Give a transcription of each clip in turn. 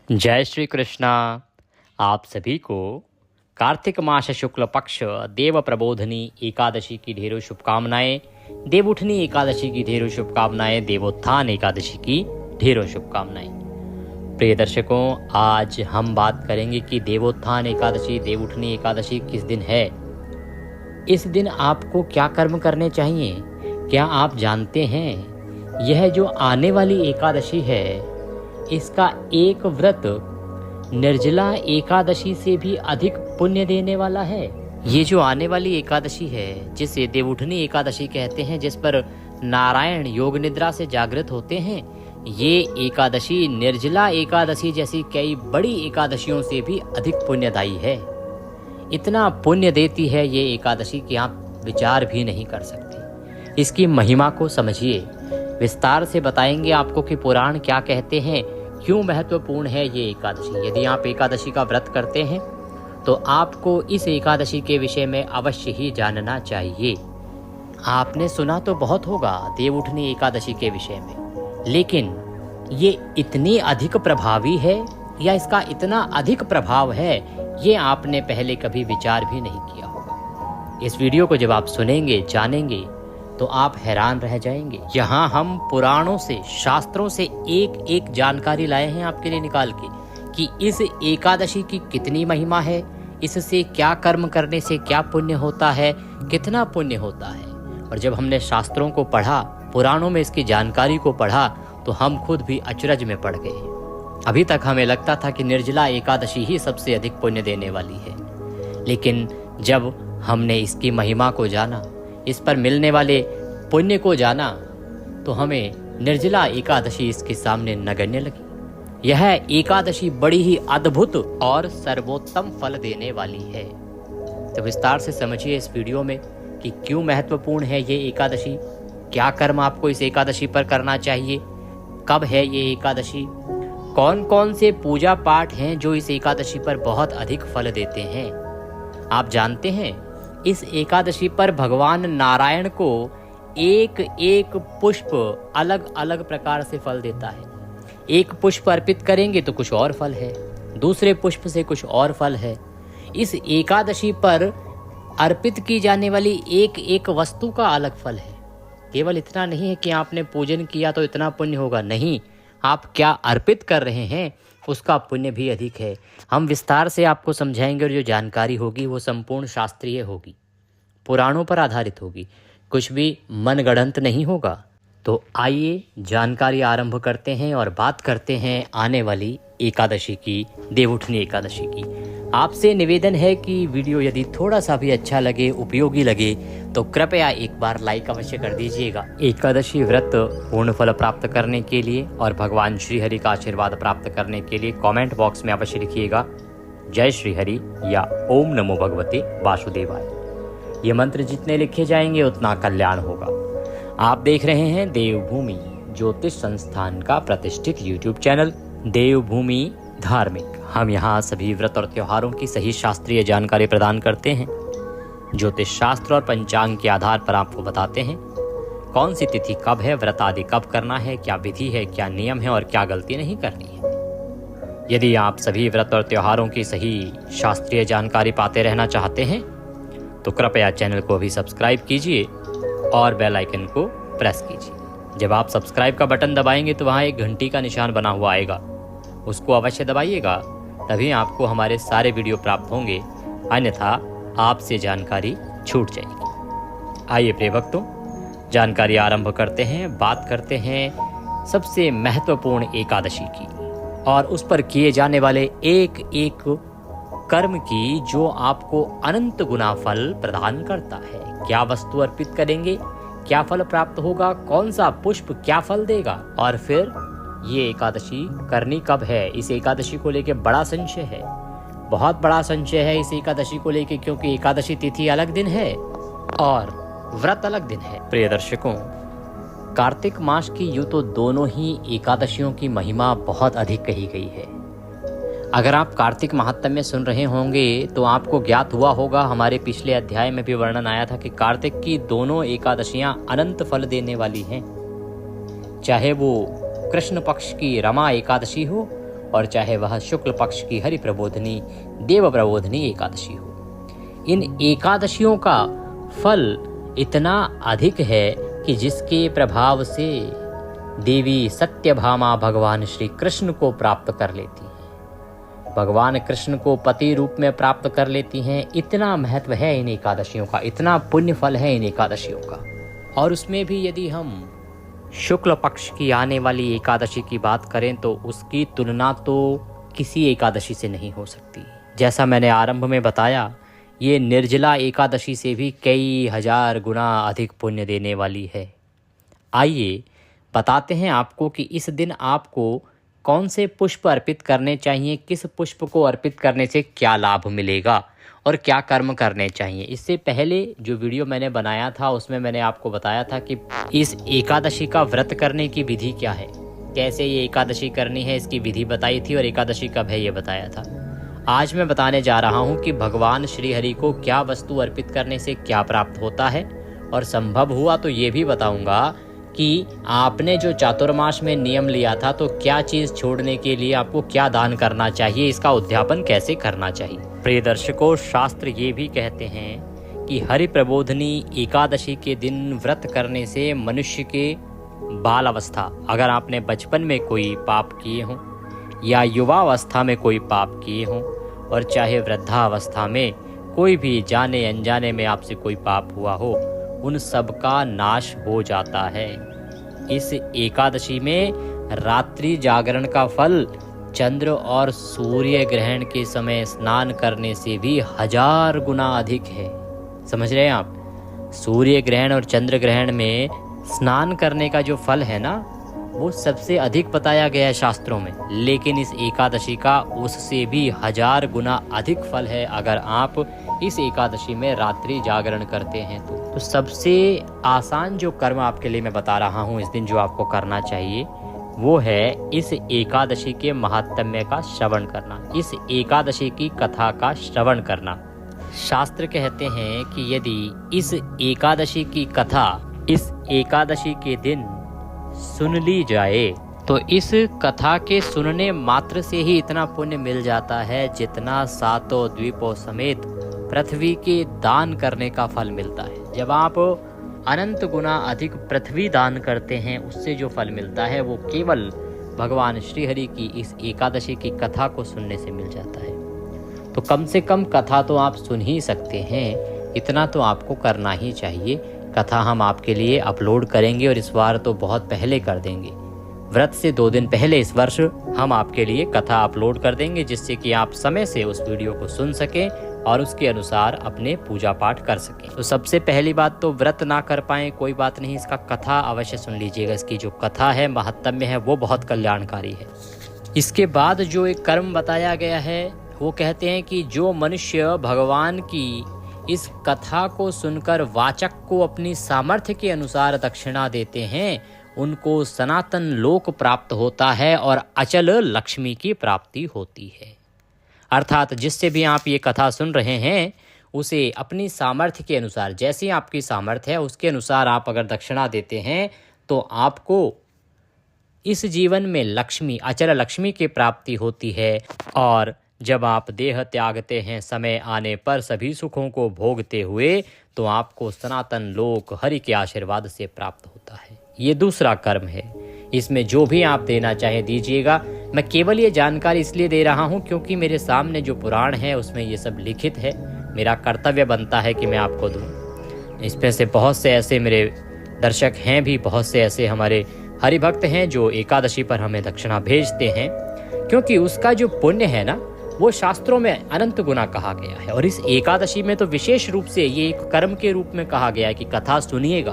जय श्री कृष्णा। आप सभी को कार्तिक मास शुक्ल पक्ष देव प्रबोधनी एकादशी की ढेरों शुभकामनाएं, देवउठनी एकादशी की ढेरों शुभकामनाएं, देवोत्थान एकादशी की ढेरों शुभकामनाएं। प्रिय दर्शकों, आज हम बात करेंगे कि देवोत्थान एकादशी, देवउठनी एकादशी किस दिन है। इस दिन आपको क्या कर्म करने चाहिए, क्या आप जानते हैं? यह जो आने वाली एकादशी है, इसका एक व्रत निर्जला एकादशी से भी अधिक पुण्य देने वाला है। ये जो आने वाली एकादशी है, जिसे देवउठनी एकादशी कहते हैं, जिस पर नारायण योग निद्रा से जागृत होते हैं, ये एकादशी निर्जला एकादशी जैसी कई बड़ी एकादशियों से भी अधिक पुण्यदायी है। इतना पुण्य देती है ये एकादशी कि आप विचार भी नहीं कर सकते। इसकी महिमा को समझिए, विस्तार से बताएंगे आपको कि पुराण क्या कहते हैं, क्यों महत्वपूर्ण है ये एकादशी। यदि आप एकादशी का व्रत करते हैं तो आपको इस एकादशी के विषय में अवश्य ही जानना चाहिए। आपने सुना तो बहुत होगा देवउठनी एकादशी के विषय में, लेकिन ये इतनी अधिक प्रभावी है या इसका इतना अधिक प्रभाव है, ये आपने पहले कभी विचार भी नहीं किया होगा। इस वीडियो को जब आप सुनेंगे, जानेंगे, तो आप हैरान रह जाएंगे। यहाँ हम पुराणों से, शास्त्रों से एक एक जानकारी लाए हैं आपके लिए निकाल के कि इस एकादशी की कितनी महिमा है, इससे क्या कर्म करने से क्या पुण्य होता है, कितना पुण्य होता है। और जब हमने शास्त्रों को पढ़ा, पुराणों में इसकी जानकारी को पढ़ा, तो हम खुद भी अचरज में पड़ गए। अभी तक हमें लगता था कि निर्जला एकादशी ही सबसे अधिक पुण्य देने वाली है, लेकिन जब हमने इसकी महिमा को जाना, इस पर मिलने वाले पुण्य को जाना, तो हमें निर्जला एकादशी इसके सामने नगण्य लगी। यह एकादशी बड़ी ही अद्भुत और सर्वोत्तम फल देने वाली है। तो विस्तार से समझिए इस वीडियो में कि क्यों महत्वपूर्ण है ये एकादशी, क्या कर्म आपको इस एकादशी पर करना चाहिए, कब है ये एकादशी, कौन कौन से पूजा पाठ हैं जो इस एकादशी पर बहुत अधिक फल देते हैं। आप जानते हैं, इस एकादशी पर भगवान नारायण को एक एक पुष्प अलग अलग प्रकार से फल देता है। एक पुष्प अर्पित करेंगे तो कुछ और फल है, दूसरे पुष्प से कुछ और फल है। इस एकादशी पर अर्पित की जाने वाली एक एक वस्तु का अलग फल है। केवल इतना नहीं है कि आपने पूजन किया तो इतना पुण्य होगा, नहीं, आप क्या अर्पित कर रहे हैं उसका पुण्य भी अधिक है। हम विस्तार से आपको समझाएंगे और जो जानकारी होगी वो संपूर्ण शास्त्रीय होगी, पुराणों पर आधारित होगी, कुछ भी मनगढ़ंत नहीं होगा। तो आइए जानकारी आरंभ करते हैं और बात करते हैं आने वाली एकादशी की, देवउठनी एकादशी की। आपसे निवेदन है कि वीडियो यदि थोड़ा सा भी अच्छा लगे, उपयोगी लगे, तो कृपया एक बार लाइक अवश्य कर दीजिएगा। एकादशी व्रत पूर्ण फल प्राप्त करने के लिए और भगवान श्री हरि का आशीर्वाद प्राप्त करने के लिए कमेंट बॉक्स में अवश्य लिखिएगा जय श्री हरि या ओम नमो भगवते वासुदेवाय। ये मंत्र जितने लिखे जाएंगे उतना कल्याण होगा। आप देख रहे हैं देवभूमि ज्योतिष संस्थान का प्रतिष्ठित YouTube चैनल देवभूमि धार्मिक। हम यहाँ सभी व्रत और त्योहारों की सही शास्त्रीय जानकारी प्रदान करते हैं। ज्योतिष शास्त्र और पंचांग के आधार पर आपको बताते हैं कौन सी तिथि कब है, व्रत आदि कब करना है, क्या विधि है, क्या नियम है और क्या गलती नहीं करनी है। यदि आप सभी व्रत और त्योहारों की सही शास्त्रीय जानकारी पाते रहना चाहते हैं तो कृपया चैनल को भी सब्सक्राइब कीजिए और बेल आइकन को प्रेस कीजिए। जब आप सब्सक्राइब का बटन दबाएंगे तो वहाँ एक घंटी का निशान बना हुआ आएगा, उसको अवश्य दबाइएगा, तभी आपको हमारे सारे वीडियो प्राप्त होंगे, अन्यथा आपसे जानकारी छूट जाएगी। आइए प्रिय भक्तों, जानकारी आरंभ करते हैं। बात करते हैं सबसे महत्वपूर्ण एकादशी की और उस पर किए जाने वाले एक एक कर्म की, जो आपको अनंत गुना फल प्रदान करता है। क्या वस्तु अर्पित करेंगे, क्या फल प्राप्त होगा, कौन सा पुष्प क्या फल देगा, और फिर ये एकादशी करनी कब है। इस एकादशी को लेके बड़ा संशय है, बहुत बड़ा संशय है इस एकादशी को लेके, क्योंकि एकादशी तिथि अलग दिन है और व्रत अलग दिन है। प्रिय दर्शकों, कार्तिक मास की यूं तो दोनों ही एकादशियों की महिमा बहुत अधिक कही गई है। अगर आप कार्तिक महात्म्य सुन रहे होंगे तो आपको ज्ञात हुआ होगा, हमारे पिछले अध्याय में भी वर्णन आया था कि कार्तिक की दोनों एकादशियां अनंत फल देने वाली हैं। चाहे वो कृष्ण पक्ष की रमा एकादशी हो और चाहे वह शुक्ल पक्ष की हरि प्रबोधनी देव प्रबोधनी एकादशी हो। इन एकादशियों का फल इतना अधिक है कि जिसके प्रभाव से देवी सत्यभामा भगवान श्री कृष्ण को प्राप्त कर लेती हैं, भगवान कृष्ण को पति रूप में प्राप्त कर लेती हैं। इतना महत्व है इन एकादशियों का, इतना पुण्य फल है इन एकादशियों का। और उसमें भी यदि हम शुक्ल पक्ष की आने वाली एकादशी की बात करें तो उसकी तुलना तो किसी एकादशी से नहीं हो सकती। जैसा मैंने आरंभ में बताया, ये निर्जला एकादशी से भी कई हजार गुना अधिक पुण्य देने वाली है। आइए बताते हैं आपको कि इस दिन आपको कौन से पुष्प अर्पित करने चाहिए, किस पुष्प को अर्पित करने से क्या लाभ मिलेगा और क्या कर्म करने चाहिए। इससे पहले जो वीडियो मैंने बनाया था उसमें मैंने आपको बताया था कि इस एकादशी का व्रत करने की विधि क्या है, कैसे ये एकादशी करनी है, इसकी विधि बताई थी और एकादशी कब है ये बताया था। आज मैं बताने जा रहा हूँ कि भगवान श्री हरि को क्या वस्तु अर्पित करने से क्या प्राप्त होता है, और संभव हुआ तो ये भी बताऊँगा कि आपने जो चातुर्मास में नियम लिया था तो क्या चीज़ छोड़ने के लिए आपको क्या दान करना चाहिए, इसका उद्यापन कैसे करना चाहिए। प्रिय दर्शकों, शास्त्र ये भी कहते हैं कि हरि प्रबोधनी एकादशी के दिन व्रत करने से मनुष्य के बाल अवस्था, अगर आपने बचपन में कोई पाप किए हों या युवावस्था में कोई पाप किए हों और चाहे वृद्धावस्था में कोई भी जाने अनजाने में आपसे कोई पाप हुआ हो, उन सब का नाश हो जाता है। इस एकादशी में रात्रि जागरण का फल चंद्र और सूर्य ग्रहण के समय स्नान करने से भी 1000 गुना अधिक है। समझ रहे हैं आप? सूर्य ग्रहण और चंद्र ग्रहण में स्नान करने का जो फल है ना, वो सबसे अधिक बताया गया है शास्त्रों में, लेकिन इस एकादशी का उससे भी 1000 गुना अधिक फल है अगर आप इस एकादशी में रात्रि जागरण करते हैं तो सबसे आसान जो कर्म आपके लिए मैं बता रहा हूँ इस दिन जो आपको करना चाहिए, वो है इस एकादशी के महात्म्य का श्रवण करना, इस एकादशी की कथा का श्रवण करना। शास्त्र कहते हैं कि यदि इस एकादशी की कथा इस एकादशी के दिन सुन ली जाए तो इस कथा के सुनने मात्र से ही इतना पुण्य मिल जाता है जितना 7 द्वीपों समेत पृथ्वी के दान करने का फल मिलता है। जब आप अनंत गुना अधिक पृथ्वी दान करते हैं, उससे जो फल मिलता है वो केवल भगवान श्री हरि की इस एकादशी की कथा को सुनने से मिल जाता है। तो कम से कम कथा तो आप सुन ही सकते हैं, इतना तो आपको करना ही चाहिए। कथा हम आपके लिए अपलोड करेंगे और इस बार तो बहुत पहले कर देंगे, व्रत से 2 दिन पहले इस वर्ष हम आपके लिए कथा अपलोड कर देंगे, जिससे कि आप समय से उस वीडियो को सुन सकें और उसके अनुसार अपने पूजा पाठ कर सकें। तो सबसे पहली बात तो व्रत ना कर पाएं कोई बात नहीं, इसका कथा अवश्य सुन लीजिएगा। इसकी जो कथा है, महात्म्य है, वो बहुत कल्याणकारी है। इसके बाद जो एक कर्म बताया गया है वो कहते हैं कि जो मनुष्य भगवान की इस कथा को सुनकर वाचक को अपनी सामर्थ्य के अनुसार दक्षिणा देते हैं, उनको सनातन लोक प्राप्त होता है और अचल लक्ष्मी की प्राप्ति होती है। अर्थात जिससे भी आप ये कथा सुन रहे हैं उसे अपनी सामर्थ्य के अनुसार, जैसी आपकी सामर्थ्य है उसके अनुसार आप अगर दक्षिणा देते हैं तो आपको इस जीवन में लक्ष्मी, अचल लक्ष्मी की प्राप्ति होती है। और जब आप देह त्यागते हैं समय आने पर सभी सुखों को भोगते हुए, तो आपको सनातन लोक हरि के आशीर्वाद से प्राप्त होता है। ये दूसरा कर्म है। इसमें जो भी आप देना चाहें दीजिएगा। मैं केवल ये जानकारी इसलिए दे रहा हूँ क्योंकि मेरे सामने जो पुराण है उसमें ये सब लिखित है। मेरा कर्तव्य बनता है कि मैं आपको दूँ। इसमें से बहुत से ऐसे मेरे दर्शक हैं भी, बहुत से ऐसे हमारे हरिभक्त हैं जो एकादशी पर हमें दक्षिणा भेजते हैं, क्योंकि उसका जो पुण्य है ना वो शास्त्रों में अनंत गुना कहा गया है। और इस एकादशी में तो विशेष रूप से ये एक कर्म के रूप में कहा गया है कि कथा सुनिएगा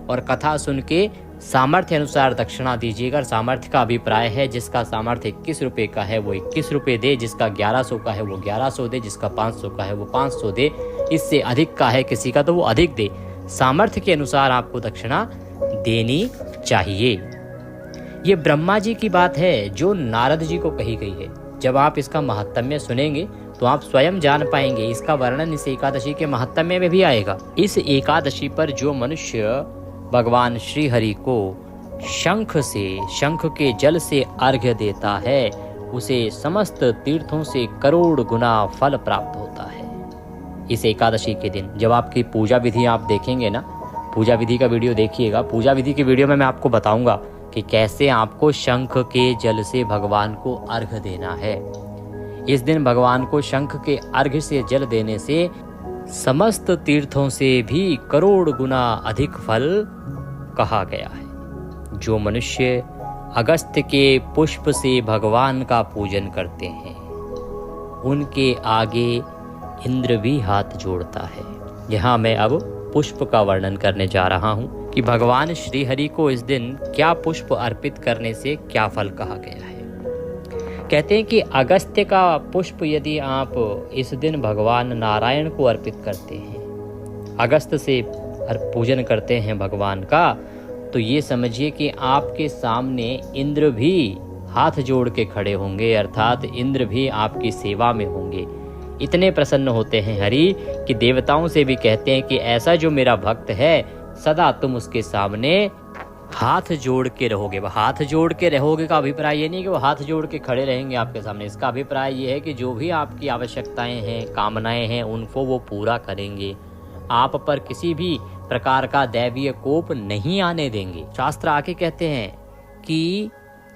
और कथा सुन के सामर्थ्य अनुसार दक्षिणा दीजिएगा। सामर्थ्य का अभिप्राय है जिसका सामर्थ्य 21 रुपये का है वो 21 रुपये दे, जिसका 1100 का है वो 1100 दे, जिसका 500 का है वो 500 दे, इससे अधिक का है किसी का तो वो अधिक दे। सामर्थ्य के अनुसार आपको दक्षिणा देनी चाहिए। ये ब्रह्मा जी की बात है जो नारद जी को कही गई है। जब आप इसका महात्म्य सुनेंगे तो आप स्वयं जान पाएंगे। इसका वर्णन इस एकादशी के महात्म्य में भी आएगा। इस एकादशी पर जो मनुष्य भगवान श्री हरि को शंख के जल से अर्घ्य देता है उसे समस्त तीर्थों से करोड़ गुना फल प्राप्त होता है। इस एकादशी के दिन जब आपकी पूजा विधि आप देखेंगे ना, पूजा विधि का वीडियो देखिएगा। पूजा विधि के वीडियो में मैं आपको बताऊंगा कि कैसे आपको शंख के जल से भगवान को अर्घ्य देना है। इस दिन भगवान को शंख के अर्घ्य से जल देने से समस्त तीर्थों से भी करोड़ गुना अधिक फल कहा गया है। जो मनुष्य अगस्त्य के पुष्प से भगवान का पूजन करते हैं, उनके आगे इंद्र भी हाथ जोड़ता है। यहाँ मैं अब पुष्प का वर्णन करने जा रहा हूँ कि भगवान श्री हरि को इस दिन क्या पुष्प अर्पित करने से क्या फल कहा गया है। कहते हैं कि अगस्त्य का पुष्प यदि आप इस दिन भगवान नारायण को अर्पित करते हैं, अगस्त से पूजन करते हैं भगवान का, तो ये समझिए कि आपके सामने इंद्र भी हाथ जोड़ के खड़े होंगे, अर्थात इंद्र भी आपकी सेवा में होंगे। इतने प्रसन्न होते हैं हरि कि देवताओं से भी कहते हैं कि ऐसा जो मेरा भक्त है सदा तुम उसके सामने हाथ जोड़ के रहोगे। वह हाथ जोड़ के रहोगे का अभिप्राय ये नहीं कि वो हाथ जोड़ के खड़े रहेंगे आपके सामने। इसका अभिप्राय ये है कि जो भी आपकी आवश्यकताएं हैं, कामनाएं हैं, उनको वो पूरा करेंगे। आप पर किसी भी प्रकार का दैवीय कोप नहीं आने देंगे। शास्त्र आके कहते हैं कि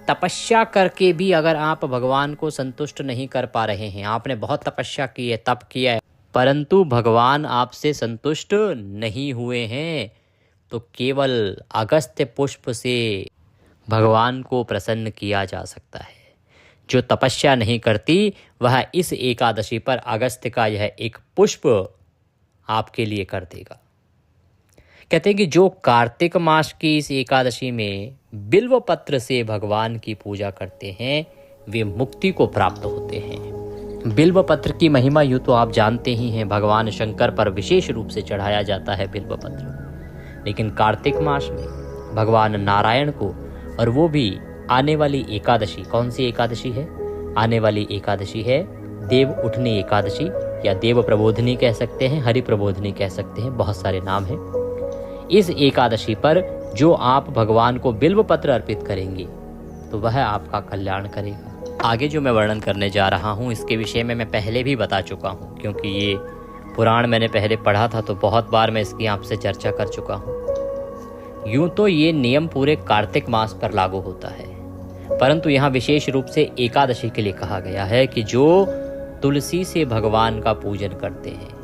तपस्या करके भी अगर आप भगवान को संतुष्ट नहीं कर पा रहे हैं, आपने बहुत तपस्या की है, तप किया है, परंतु भगवान आपसे संतुष्ट नहीं हुए हैं, तो केवल अगस्त्य पुष्प से भगवान को प्रसन्न किया जा सकता है। जो तपस्या नहीं करती वह इस एकादशी पर अगस्त्य का यह एक पुष्प आपके लिए कर देगा। कहते हैं कि जो कार्तिक मास की इस एकादशी में बिल्व पत्र से भगवान की पूजा करते हैं, वे मुक्ति को प्राप्त होते हैं। बिल्व पत्र की महिमा यूँ तो आप जानते ही हैं, भगवान शंकर पर विशेष रूप से चढ़ाया जाता है बिल्व पत्र। लेकिन कार्तिक मास में भगवान नारायण को, और वो भी आने वाली एकादशी, कौन सी एकादशी है? आने वाली एकादशी है देव उठनी एकादशी, या देव प्रबोधनी कह सकते हैं, हरि प्रबोधनी कह सकते हैं, बहुत सारे नाम हैं। इस एकादशी पर जो आप भगवान को बिल्व पत्र अर्पित करेंगे तो वह आपका कल्याण करेगा। आगे जो मैं वर्णन करने जा रहा हूँ इसके विषय में मैं पहले भी बता चुका हूँ, क्योंकि ये पुराण मैंने पहले पढ़ा था तो बहुत बार मैं इसकी आपसे चर्चा कर चुका हूँ। यूँ तो ये नियम पूरे कार्तिक मास पर लागू होता है, परंतु यहाँ विशेष रूप से एकादशी के लिए कहा गया है कि जो तुलसी से भगवान का पूजन करते हैं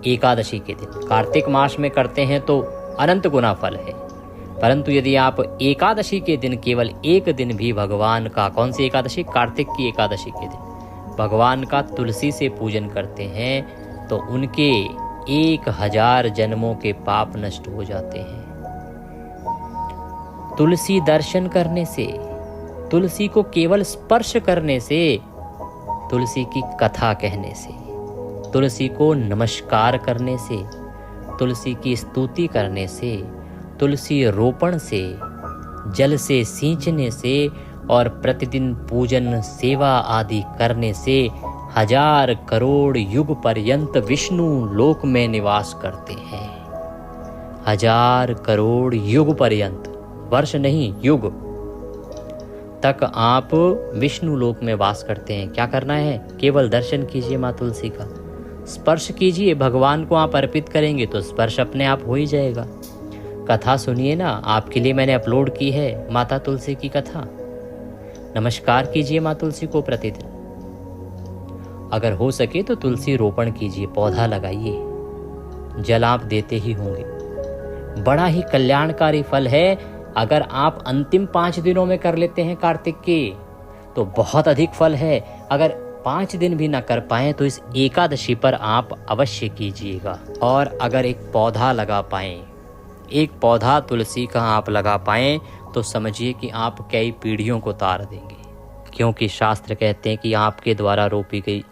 एकादशी के दिन, कार्तिक मास में करते हैं तो अनंत गुना फल है, परंतु यदि आप एकादशी के दिन केवल एक दिन भी भगवान का, कौन सी एकादशी? कार्तिक की एकादशी के दिन भगवान का तुलसी से पूजन करते हैं तो उनके 1000 जन्मों के पाप नष्ट हो जाते हैं। तुलसी दर्शन करने से, तुलसी को केवल स्पर्श करने से, तुलसी की कथा कहने से, तुलसी को नमस्कार करने से, तुलसी की स्तुति करने से, तुलसी रोपण से, जल से सींचने से और प्रतिदिन पूजन सेवा आदि करने से 1000 करोड़ युग पर्यंत विष्णु लोक में निवास करते हैं। 1000 करोड़ युग पर्यंत, वर्ष नहीं युग तक आप विष्णु लोक में वास करते हैं। क्या करना है? केवल दर्शन कीजिए माँ तुलसी का, स्पर्श कीजिए, भगवान को आप अर्पित करेंगे तो स्पर्श अपने आप हो ही जाएगा। कथा सुनिए ना, आपके लिए मैंने अपलोड की है माता तुलसी की कथा। नमस्कार कीजिए माँ तुलसी को प्रतिदिन। अगर हो सके तो तुलसी रोपण कीजिए, पौधा लगाइए, जल आप देते ही होंगे। बड़ा ही कल्याणकारी फल है। अगर आप अंतिम 5 दिनों में कर लेते हैं कार्तिक के तो बहुत अधिक फल है। अगर 5 दिन भी ना कर पाएं तो इस एकादशी पर आप अवश्य कीजिएगा। और अगर एक पौधा लगा पाएं, एक पौधा तुलसी का आप लगा पाएं तो समझिए कि आप कई पीढ़ियों को तार देंगे, क्योंकि शास्त्र कहते हैं कि आपके द्वारा रोपी गई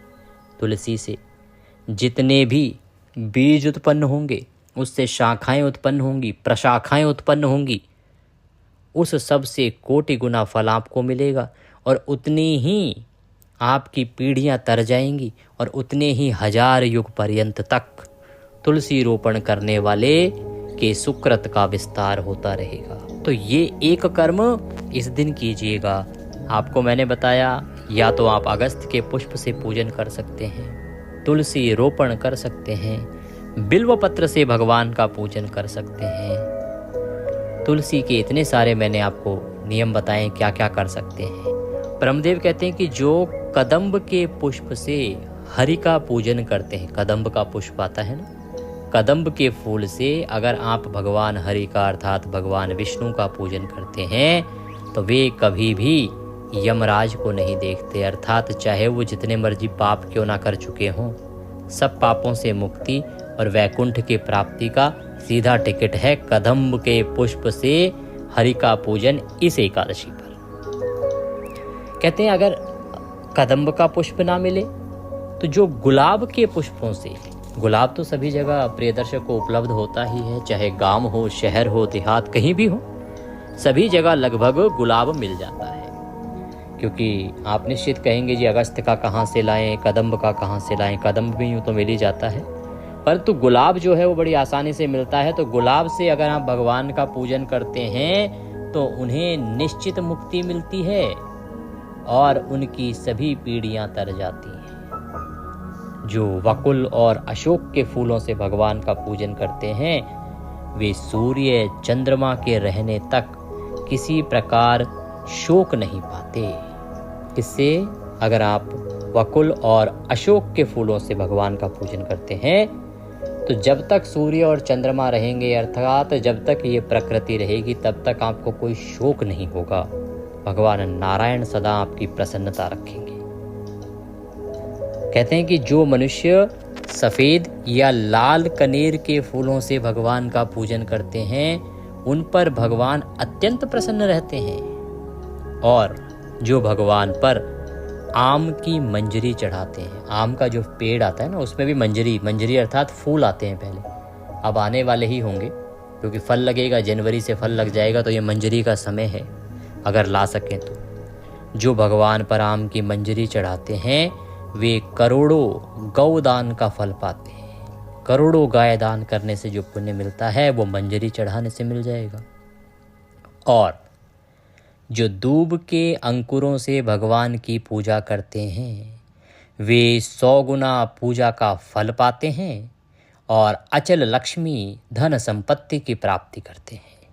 तुलसी से जितने भी बीज उत्पन्न होंगे, उससे शाखाएं उत्पन्न होंगी, प्रशाखाएं उत्पन्न होंगी, उस सब से कोटि गुना फल आपको मिलेगा और उतनी ही आपकी पीढ़ियां तर जाएंगी और उतने ही 1000 युग पर्यंत तक तुलसी रोपण करने वाले के सुकृत का विस्तार होता रहेगा। तो ये एक कर्म इस दिन कीजिएगा। आपको मैंने बताया, या तो आप अगस्त के पुष्प से पूजन कर सकते हैं, तुलसी रोपण कर सकते हैं, बिल्व पत्र से भगवान का पूजन कर सकते हैं। तुलसी के इतने सारे मैंने आपको नियम बताए क्या क्या कर सकते हैं। ब्रह्मदेव कहते हैं कि जो कदम्ब के पुष्प से हरि का पूजन करते हैं, कदम्ब का पुष्प आता है ना, कदम्ब के फूल से अगर आप भगवान हरि का अर्थात भगवान विष्णु का पूजन करते हैं तो वे कभी भी यमराज को नहीं देखते, अर्थात चाहे वो जितने मर्जी पाप क्यों ना कर चुके हों, सब पापों से मुक्ति और वैकुंठ की प्राप्ति का सीधा टिकट है कदम्ब के पुष्प से हरि का पूजन इस एकादशी पर। कहते हैं अगर कदम्ब का पुष्प ना मिले तो जो गुलाब के पुष्पों से, गुलाब तो सभी जगह प्रिय दर्शक को उपलब्ध होता ही है, चाहे गांव हो, शहर हो, देहात, कहीं भी हो, सभी जगह लगभग गुलाब मिल जाता है। क्योंकि आप निश्चित कहेंगे जी अगस्त का कहाँ से लाएं, कदम्ब का कहाँ से लाएं, कदम्ब भी यूँ तो मिल ही जाता है, परंतु गुलाब जो है वो बड़ी आसानी से मिलता है। तो गुलाब से अगर आप भगवान का पूजन करते हैं तो उन्हें निश्चित मुक्ति मिलती है और उनकी सभी पीढ़ियां तर जाती हैं। जो वकुल और अशोक के फूलों से भगवान का पूजन करते हैं वे सूर्य चंद्रमा के रहने तक किसी प्रकार शोक नहीं पाते। इससे अगर आप वकुल और अशोक के फूलों से भगवान का पूजन करते हैं तो जब तक सूर्य और चंद्रमा रहेंगे, अर्थात जब तक ये प्रकृति रहेगी, तब तक आपको कोई शोक नहीं होगा। भगवान नारायण सदा आपकी प्रसन्नता रखेंगे। कहते हैं कि जो मनुष्य सफेद या लाल कनेर के फूलों से भगवान का पूजन करते हैं उन पर भगवान अत्यंत प्रसन्न रहते हैं। और जो भगवान पर आम की मंजरी चढ़ाते हैं, आम का जो पेड़ आता है ना उसमें भी मंजरी अर्थात फूल आते हैं, पहले अब आने वाले ही होंगे क्योंकि फल लगेगा, जनवरी से फल लग जाएगा, तो ये मंजरी का समय है अगर ला सकें तो। जो भगवान पर आम की मंजरी चढ़ाते हैं वे करोड़ों गौदान का फल पाते हैं। करोड़ों गाय दान करने से जो पुण्य मिलता है वो मंजरी चढ़ाने से मिल जाएगा। और जो दूब के अंकुरों से भगवान की पूजा करते हैं वे 100 गुना पूजा का फल पाते हैं और अचल लक्ष्मी धन संपत्ति की प्राप्ति करते हैं।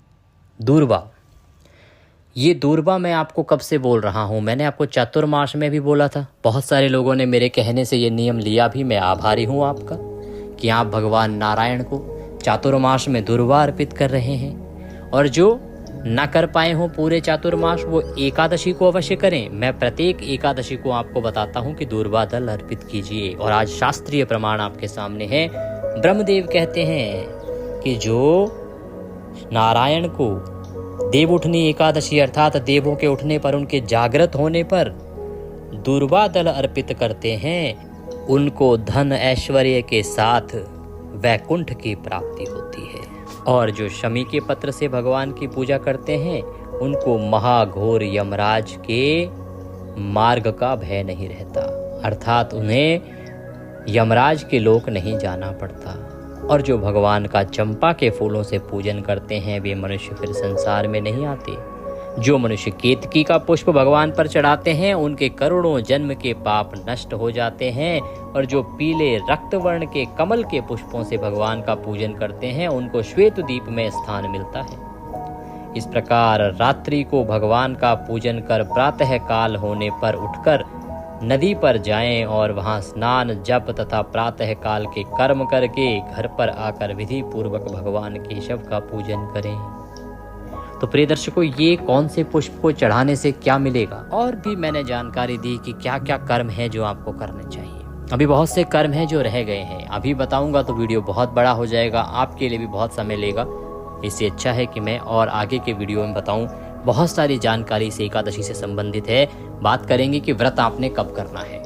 दूर्वा, ये दूर्वा मैं आपको कब से बोल रहा हूँ, मैंने आपको चातुर्मास में भी बोला था। बहुत सारे लोगों ने मेरे कहने से ये नियम लिया भी, मैं आभारी हूँ आपका कि आप भगवान नारायण को चातुर्मास में दूर्वा अर्पित कर रहे हैं। और जो ना कर पाए हो पूरे चातुर्मास वो एकादशी को अवश्य करें। मैं प्रत्येक एकादशी को आपको बताता हूँ कि दूर्वा दल अर्पित कीजिए। और आज शास्त्रीय प्रमाण आपके सामने है। ब्रह्मदेव कहते हैं कि जो नारायण को देव उठनी एकादशी अर्थात देवों के उठने पर, उनके जागृत होने पर दूर्वा दल अर्पित करते हैं उनको धन ऐश्वर्य के साथ वैकुंठ की प्राप्ति होती है। और जो शमी के पत्र से भगवान की पूजा करते हैं उनको महाघोर यमराज के मार्ग का भय नहीं रहता, अर्थात उन्हें यमराज के लोक नहीं जाना पड़ता। और जो भगवान का चंपा के फूलों से पूजन करते हैं वे मनुष्य फिर संसार में नहीं आते। जो मनुष्य केतकी का पुष्प भगवान पर चढ़ाते हैं उनके करोड़ों जन्म के पाप नष्ट हो जाते हैं। और जो पीले रक्तवर्ण के कमल के पुष्पों से भगवान का पूजन करते हैं उनको श्वेत दीप में स्थान मिलता है। इस प्रकार रात्रि को भगवान का पूजन कर प्रातः काल होने पर उठकर नदी पर जाएं और वहां स्नान जप तथा प्रातः काल के कर्म करके घर पर आकर विधि पूर्वक भगवान केशव का पूजन करें। तो प्रिय दर्शकों, ये कौन से पुष्प को चढ़ाने से क्या मिलेगा, और भी मैंने जानकारी दी कि क्या क्या कर्म है जो आपको करने चाहिए। अभी बहुत से कर्म हैं जो रह गए हैं, अभी बताऊंगा तो वीडियो बहुत बड़ा हो जाएगा, आपके लिए भी बहुत समय लेगा। इससे अच्छा है कि मैं और आगे के वीडियो में बताऊं। बहुत सारी जानकारी इस एकादशी से संबंधित है। बात करेंगे कि व्रत आपने कब करना है।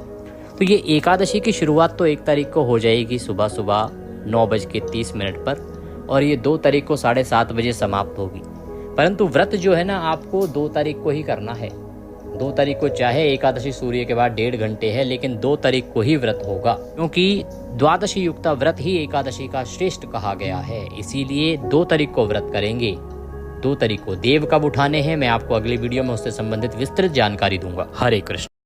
तो ये एकादशी की शुरुआत तो 1 तारीख को हो जाएगी सुबह सुबह 9:30 पर, और ये 2 तारीख को 7:30 बजे समाप्त होगी। परंतु व्रत जो है ना आपको 2 तारीख को ही करना है। 2 तारीख को चाहे एकादशी सूर्य के बाद 1.5 घंटे है, लेकिन 2 तारीख को ही व्रत होगा, क्योंकि द्वादशी युक्ता व्रत ही एकादशी का श्रेष्ठ कहा गया है। इसीलिए 2 तारीख को व्रत करेंगे। 2 तरीकों देव कब उठाने हैं मैं आपको अगली वीडियो में उससे संबंधित विस्तृत जानकारी दूंगा। हरे कृष्ण।